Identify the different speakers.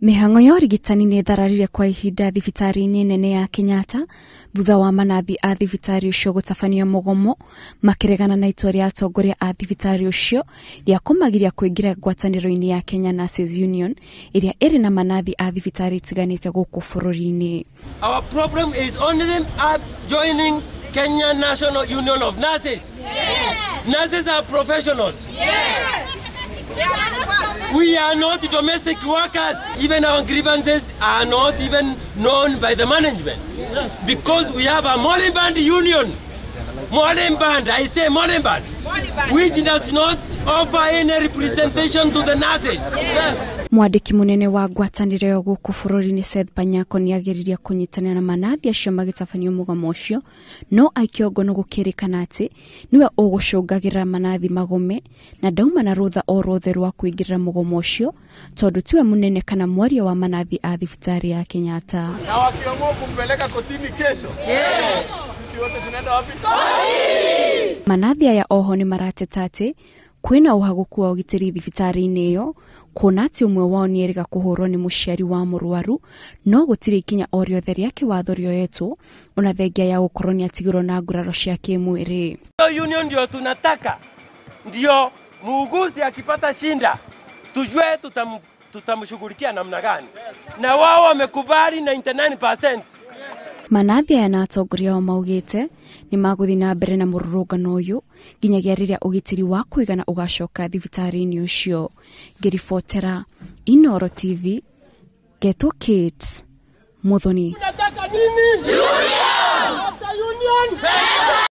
Speaker 1: Mĩhang'o ya ũrigitani nĩ thararire kwa ihinda thibitari-ini nene ya Kenyatta thutha wa manathi a thibitari ucio gũtabania Mugomo makiregana na itua rĩa atongoria a thibitari ucio rĩa kumagiria kuingira ngwataniro-ini ya Kenya Nurses Union iria ĩrĩ na manathi a thibitari itiganĩte gũkũ bururi-ini.
Speaker 2: Our problem is only them joining Kenya National Union of Nurses. Yes. Nurses are professionals. Yes. We are not domestic workers. Even our grievances are not even known by the management. Yes. Because we have a Molemband union. Molemband, I say Molemband, which does not offer any representation to the nurses.
Speaker 1: Yes. Mwandiki munene wa ngwataniro guuku bururi-ini Seth Panyako ni agiriria kunyitana na manathi acio magitabanio Mugomo ucio no aikio ngono gukirikana ati niwe ugucogagira manathi magome na dauma na rutha orothe rwa kuingira Mugomo ucio tondu tiwe munene kana mwaria wa manathi a thibitari ya Kenyatta.
Speaker 3: Na wakiamua kumpeleka kotini kesho. Yes. Sisi wote tunaenda wapi? Kotini.
Speaker 1: Manathi aya oho ni marateta ati kwina uhaguku wa ugitiri thibitari-ini iyo kuona ati umwe wao ni erika kuhurwo ni muciari wa murwaru no gutiri ikinya oriothe ria kiwatho rioetwo ona thengia ya gukorwo ni atigirwo na nguraro cia kimwiri.
Speaker 2: Union ndio tunataka, ndio muuguzi akipata shinda tujue tutamshughulikia namna gani, na wao wamekubali 99%.
Speaker 1: Manathi aya na atongoria ao maugite ni maguthi na mbere na mururungano uyu nginyagia riria ugitiri wa kuigana ugacoka thibitari-ini ucio. Ngiribotera Inooro TV, Geto Kids, Muthoni.